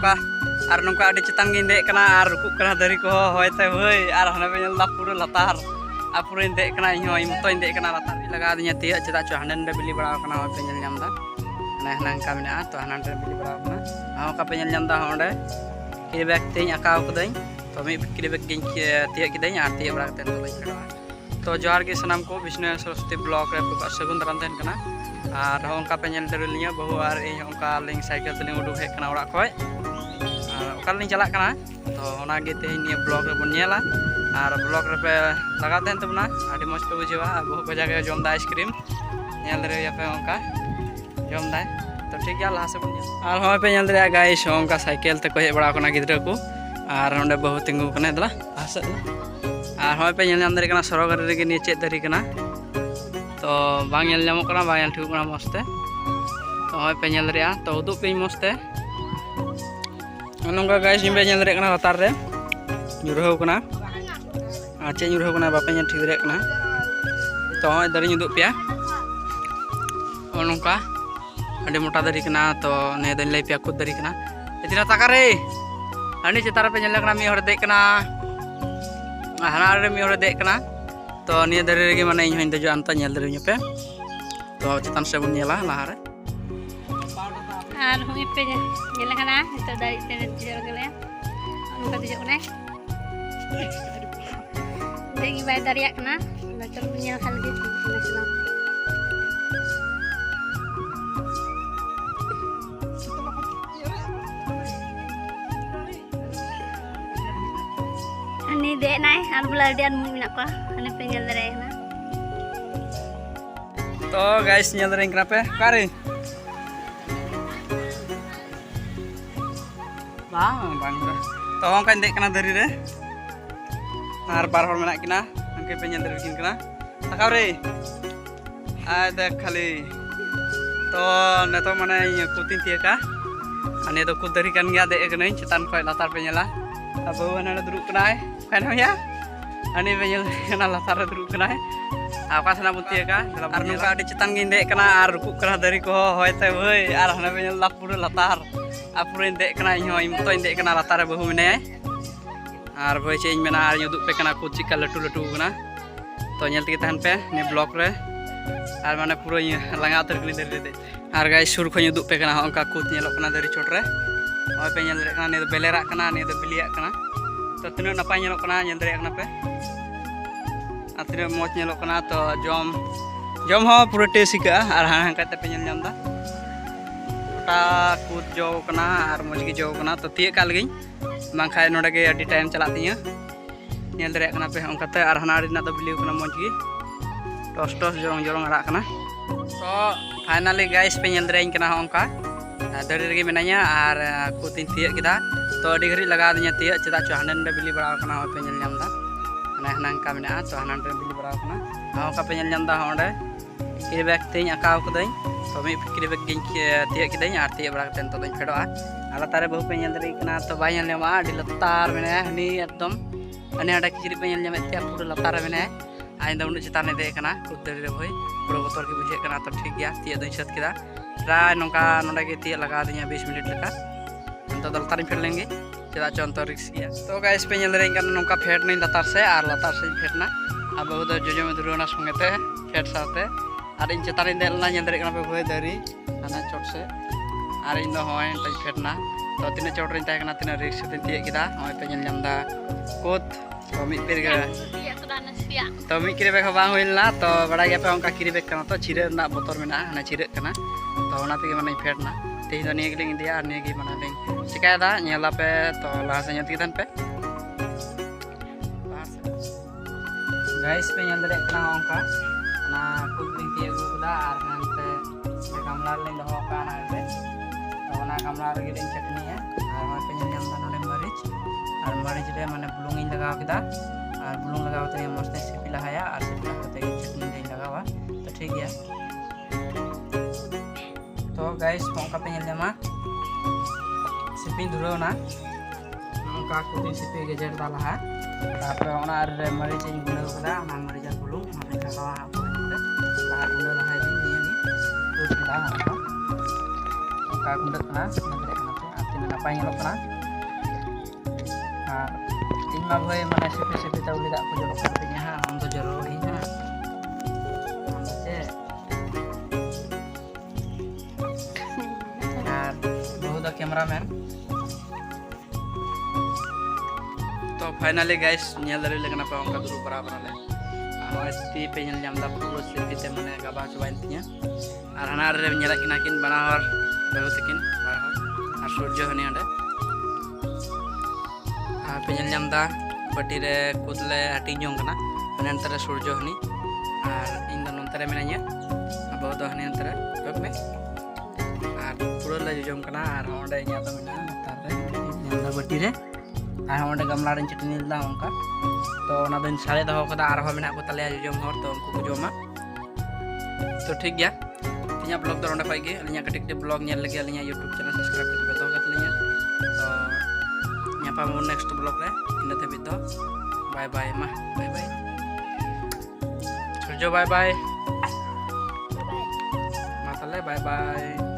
नौका और नौका अड़ी चितान गिन दे कना और रुकुक कना दारी को होयते होय और हने पे नेल दा पूरा लतार आ पूरा दे कना इन होय मतो दे कना लतार लगा दिया तिया चदा चो हने बिली बड़ा कना पे नेल नाम दा हने हनांका मेना तो हने बिली बड़ा कना हां का पे नेल नाम दा होंडे किरी बैग तेኝ आकाव कदई तो मी किरी बैग गिन तिया किदई और तिया बड़ा कते तो खड़ा तो जोहार के सनाम को विष्णु सरस्वती ब्लॉक रे सगुन दाराम तहन कना और होंका पे नेल दरुलिया बहु और इन होंका लिंग साइकिल तलिंग उडुक हे कना ओड़ा खय और चला तो तेज निया ब्लॉग रे बन नेला और ब्लॉग रे पे लगा तहन तबना आडी मज पे बुझेवा बहु बजा के जम दा आइसक्रीम नेल रे पे होंका जम दा तो ठीक गया लहा से बन और होय पे नेल रे गाइस होंका साइकिल ते को हे बड़ा कना गिद्रा को और ओंडे बहु तिंगु कने दला हासे और होय पे नेल नाम दरे कना सरोगारी रे नि चेत दरी कना तो बांग नेल नामो कना बांग ठीक कना मस्ते तो होय पे नेल रे तो उदुप पे मस्ते नौका गाइस निबे नेल दरे कना लतार रे ᱧᱩᱨᱦᱟᱹᱣ कना चे ᱧᱩᱨᱦᱟᱹᱣ कना बापे नेल ठीक दरे कना तो होय दरी उदुप पेया नौका अड़ी मोटा दरी कना तो ने दन लई पेया खुद दरी कना इतना ताका रे हनी चितार पे नेल कना मी हर दे कना हाना रे मी हर दे कना तो निया दरी रे माने इन हन दजो अंता नेल दरी पे तो चितान से बन नेला लहा रे और हम पे नेल कना तो दाई ते दिजो गले उनका दिजो कने देगी बाय दारिया कना चल नेल खाल गे national ani de nai ar beladian mu minak ko ani pe nail दरे ना तो गाइस नेल दरे कना पे कारे bang तो होंका दे कना दरी रे और बार हर मेना किना उनके पे नेल दरे किन कना ताकाव रे आ देख खाली तो नेतो माने कुतिन तियका अने तो कुद दरी कान गया दे कने चितान खय लातार पे नेला अब हने दुरु कनाय फैन होया अने पे नेल कना लातार दुरु कनाय आका सना बुतियका और नुका अडी चितान गिन दे कना और रुकुक कना दरी को होयते होय और हने पे नेल दा पूरा लातार आ पूरा दे कना इन होय मतो दे कना लातार रे बहु मेने और भाई चे मेना और उदुप पे कना को चिका लटू लटू कना तो नेल तके तहन पे ने ब्लॉक रे और माने पूरा लंगा उतर कली दरी दे और गाइस सुर खय उदुप पे कना होंका कुत नेलो कना दरी छोट रे होय पे नेल रे कना ने बेलेरा कना ने तो बिलिया कना तो तिना नपाय नेलो कना नेल दरे कना पे आ तिना मोच नेलो कना तो जम हो पूरा टेसिका और हां पे नेल नाम दा टा कुत जो कना और मजगी जो कना तो तिय काल गई बांखाय नोडे के अडी टाइम चला तिया नेल दरे कना पे होंकाते और हाना रिना तो बिलियो कना मजगी टॉस टॉस जोरंग जोरंग आड़ा कना तो फाइनली गाइस पे नेल दरे कना होंका दरी रे मेनाया और कुतिन तिय किदा तो अडी घरी लगा दिया तिय चदा चो हाने बिली बड़ा कना पे नेल नाम दा हने हनांका मेना तो हाना बिली बड़ा कना होंका पे नेल नाम दा होंडे किरी बैग तेኝ आकाव कदई तो मी किरी बैग गिन तिय किदई और तिय बड़ा कते तो दኝ फेडोआ आला तारे बहु पे नेल दरे कना तो बाय नेल मा अडी लतार मेने हनी एकदम अने आडा किरी पे नेल नाम ते पूरा लतार मेने आइन दा उन चितान दे कना कुद दरी रे भाई पूरा बोतल के बुझे कना तो ठीक गया तिय दኝ सत किदा प्राय नौका नोडे के तिय लगा दिया 20 मिनट लका तो लतार फेड लेंगे चदा चंतो रिक्स गया तो गाइस पे नेल दरे कना नौका फेड नहीं लतार से और लतार से फेडना अब बहु दो जोजो में दुरुना संगते फेड साथे और इन चितान देलना नेल दरे कना पे भाई दरी हाना चोट से और इन दो होय टच फेडना तो तिना चोट रे ताय कना तिना रिक्स से तिय किदा होय पे नेल नामदा कोत तो मी पेर गे तो मी किरी बैग बांग होइलना तो बड़ा गया पे उनका किरी बैग कना तो छिरे ना बोतल में ना हना छिरे कना तो ओना पे माने फेडना तेही तो निये गिलिंग दिया और निये गी माने लिंग चिकाय दा नेला पे तो लहा से नेत कितन पे गाइस पे नेल दरे कना उनका ना कुछ लिंग तिय गुदा और नंते गमला लिंग दहो काना रे तो ओना गमला रे गिलिंग चटनी है और मा पे नेल नाम दा नोडे मरीच रे माने बुलुंग इन लगाव किदा और बुलुंग लगाव ते मस्त सिपी लगाया और सिपी लगाते चटनी दे लगावा तो ठीक गया तो गाइस मौका पे नेल जामा सिपी धुरो ना मौका को दिन सिपी गेजेर दा लहा तापर ओना रे मरीच इन गुंडा कदा ना मरीच बुलुंग माने लगावा आपन लहा गुंडा लहा दिन निये नि कुछ दा मौका गुंडा कना नगरे कना ते आतिना नापाय ñelok kana আর ᱤᱧ ᱢᱟ ᱵᱷᱟᱹᱭ ᱢᱟᱱᱮ ᱥᱤᱯᱤ ᱥᱤᱯᱤ ᱛᱮ ᱩᱞᱤ ᱫᱟᱜ ᱠᱚ ᱡᱚᱨᱚᱜ ᱠᱟᱱ ᱛᱤᱧᱟ ᱦᱟᱸᱜ ᱟᱢ ᱫᱚ ᱡᱚᱨᱚ ᱤᱧ ᱦᱟᱸᱜ ᱟᱢ ᱫᱚ ᱪᱮᱫ আর বহু ᱫᱚ ᱠᱮᱢᱮᱨᱟᱢᱮᱱ तो finally guys ñel dari lekana pa onka dulu barabar ale और ती पे ñel ñam da पूरा स्लिपी ते माने गाबा चबाइन तिया और हना रे ñelak kina kin bana hor बहु तकिन बार हor और सूर्य हनी अंडे और पे ñel ñam da बटी रे कुदले हटी जों कना नंतर सूर्य हनी और इन द नंतर मेनाnya अब दो हनी नंतर बक में और पूरा ले जों कना और ओंडे nya तो मेना नतार रे ñel da बटी रे और ओंडे गमला रे चटनी दा onka तो ना दिन सारे दहो कदा आर हो मेना को तले जोम हर तो उनको को जोमा तो ठीक गया तिया ब्लॉग दो रोंडे पाइगे अलिया कटिक टे ब्लॉग नेल लगे अलिया YouTube चैनल सब्सक्राइब करके बेतो कत लिया तो यहाँ पर नेक्स्ट ब्लॉग रे इन ते बितो बाय बाय मा बाय बाय सूर्य बाय बाय मा तले बाय बाय